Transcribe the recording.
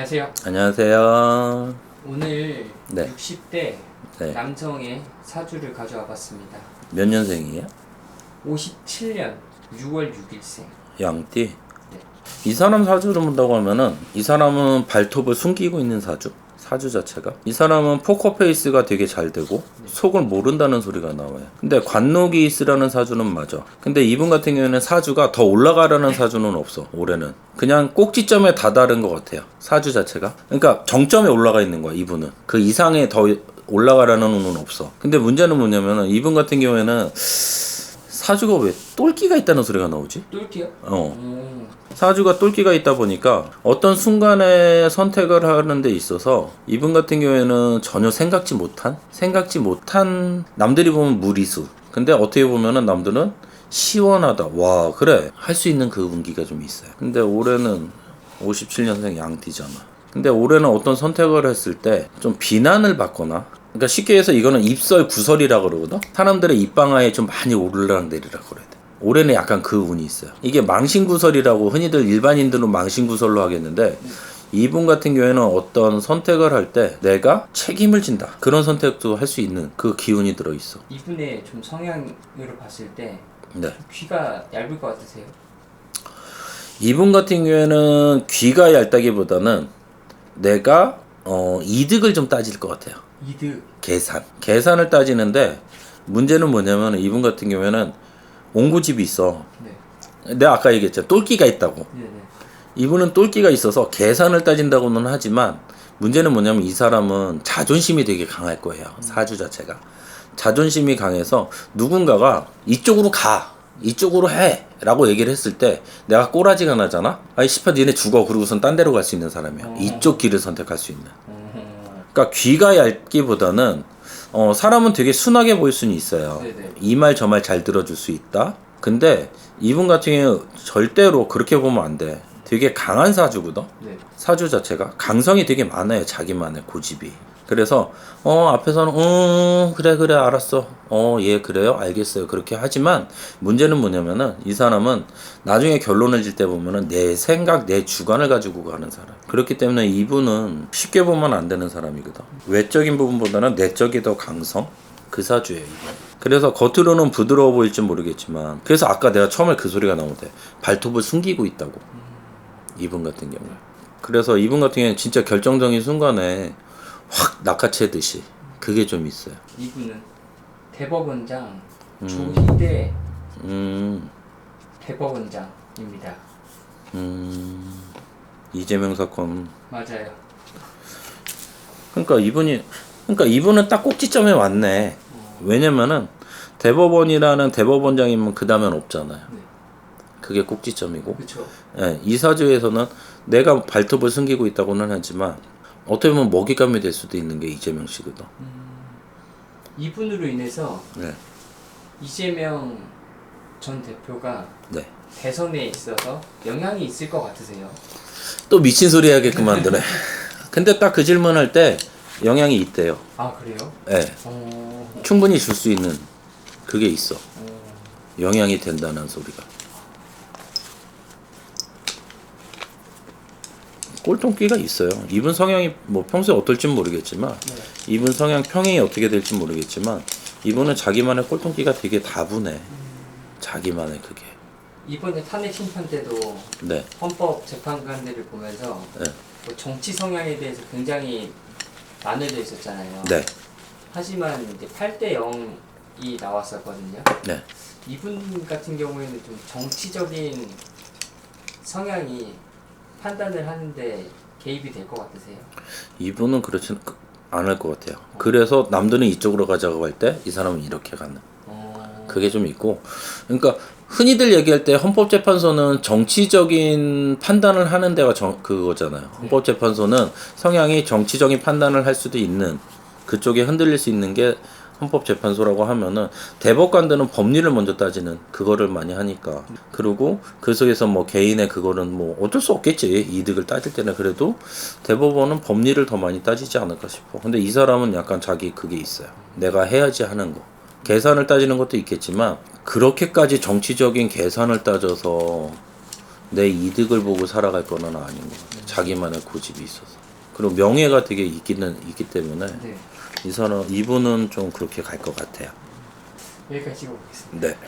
안녕하세요. 안녕하세요. 오늘 네. 60대 네. 남성의 사주를 가져와 봤습니다. 몇 년생이에요? 57년 6월 6일생. 양띠. 네. 이 사람 사주를 본다고 하면은 이 사람은 발톱을 숨기고 있는 사주 자체가 이 사람은 포커페이스가 되게 잘 되고 속을 모른다는 소리가 나와요. 근데 관록이 있으라는 사주는 맞아. 근데 이분 같은 경우에는 사주가 더 올라가라는 사주는 없어. 올해는 그냥 꼭지점에 다다른 것 같아요, 사주 자체가. 그러니까 정점에 올라가 있는 거야. 이분은 그 이상에 더 올라가라는 운은 없어. 근데 문제는 뭐냐면은 이분 같은 경우에는 사주가 왜 똘끼가 있다는 소리가 나오지? 똘끼요? 사주가 똘끼가 있다 보니까 어떤 순간에 선택을 하는 데 있어서 이분 같은 경우에는 전혀 생각지 못한 남들이 보면 무리수, 근데 어떻게 보면은 남들은 시원하다, 와 그래 할 수 있는 그 운기가 좀 있어요. 근데 올해는 57년생 양띠잖아. 근데 올해는 어떤 선택을 했을 때 좀 비난을 받거나, 그러니까 쉽게 해서 이거는 입설 구설이라 그러거든. 사람들의 입방아에 좀 많이 오르락내리락 그래야 돼. 올해는 약간 그 운이 있어요. 이게 망신구설이라고 흔히들 일반인들은 망신구설로 하겠는데, 이분 같은 경우에는 어떤 선택을 할 때 내가 책임을 진다, 그런 선택도 할 수 있는 그 기운이 들어있어. 이분의 좀 성향으로 봤을 때 네. 귀가 얇을 것 같으세요? 이분 같은 경우에는 귀가 얇다기보다는 내가 이득을 좀 따질 것 같아요. 이득. 계산을 따지는데, 문제는 뭐냐면 이분 같은 경우에는 옹고집이 있어. 네. 내가 아까 얘기했잖아, 똘끼가 있다고. 네네. 이분은 똘끼가 있어서 계산을 따진다고는 하지만, 문제는 뭐냐면 이 사람은 자존심이 되게 강할 거예요. 사주 자체가 자존심이 강해서 누군가가 이쪽으로 가, 이쪽으로 해 라고 얘기를 했을 때 내가 꼬라지가 나잖아. 아이 씨발 니네 죽어, 그러고선 딴 데로 갈 수 있는 사람이야. 이쪽 길을 선택할 수 있는. 그러니까 귀가 얇기보다는 사람은 되게 순하게 보일 수는 있어요. 이 말 저 말 잘 들어줄 수 있다. 근데 이분 같은 경우 절대로 그렇게 보면 안 돼. 되게 강한 사주거든. 네. 사주 자체가 강성이 되게 많아요. 자기만의 고집이. 그래서 앞에서는 그래 알았어, 예 그래요 알겠어요 그렇게 하지만, 문제는 뭐냐면은 이 사람은 나중에 결론을 질 때 보면은 내 생각, 내 주관을 가지고 가는 사람. 그렇기 때문에 이분은 쉽게 보면 안 되는 사람이거든. 외적인 부분보다는 내적이 더 강성, 그 사주예요 이분. 그래서 겉으로는 부드러워 보일지 모르겠지만, 그래서 아까 내가 처음에 그 소리가 나오는데 발톱을 숨기고 있다고, 이분 같은 경우에. 그래서 이분 같은 경우는 진짜 결정적인 순간에 확 낚아채듯이 그게 좀 있어요. 이분은 대법원장 조희대 대법원장입니다. 이재명 사건. 맞아요. 그러니까 이분은 딱 꼭지점에 왔네. 왜냐면은 대법원이라는 대법원장이면 그 다음엔 없잖아요. 네. 그게 꼭지점이고. 그렇죠. 예, 이 사주에서는 내가 발톱을 숨기고 있다고는 하지만 어떻게 보면 먹잇감이 될 수도 있는 게 이재명 씨거든. 이분으로 인해서 네. 이재명 전 대표가 네. 대선에 있어서 영향이 있을 것 같으세요? 또 미친 소리 해야겠구만 만드네. 근데 딱 그 질문할 때 영향이 있대요. 아 그래요? 네. 충분히 줄 수 있는 그게 있어. 영향이 된다는 소리가. 꼴통끼가 있어요. 이분 성향이 뭐 평소에 어떨진 모르겠지만, 이분 성향 평이 어떻게 될지 모르겠지만, 이분은 자기만의 꼴통끼가 되게 다분해. 자기만의 그게. 이번에 탄핵 심판 때도 네. 헌법재판관들을 보면서 네. 뭐 정치 성향에 대해서 굉장히 나눠져 있었잖아요. 네. 하지만 이제 8대 0이 나왔었거든요. 네. 이분 같은 경우에는 좀 정치적인 성향이 판단을 하는데 개입이 될 것 같으세요? 이분은 그렇지 않을 것 같아요. 그래서 남들은 이쪽으로 가자고 할 때 이 사람은 이렇게 가는. 그게 좀 있고. 그러니까 흔히들 얘기할 때 헌법재판소는 정치적인 판단을 하는 데가 그거잖아요. 헌법재판소는 성향이 정치적인 판단을 할 수도 있는, 그쪽에 흔들릴 수 있는 게 헌법재판소라고 하면은, 대법관들은 법리를 먼저 따지는 그거를 많이 하니까. 그리고 그 속에서 뭐 개인의 그거는 뭐 어쩔 수 없겠지, 이득을 따질 때는. 그래도 대법원은 법리를 더 많이 따지지 않을까 싶어. 근데 이 사람은 약간 자기 그게 있어요. 내가 해야지 하는 거. 계산을 따지는 것도 있겠지만 그렇게까지 정치적인 계산을 따져서 내 이득을 보고 살아갈 거는 아닌 것 같아요. 자기만의 고집이 있어서. 그리고 명예가 되게 있기 때문에 네. 이분은 좀 그렇게 갈 것 같아요. 여기까지 찍어보겠습니다. 네.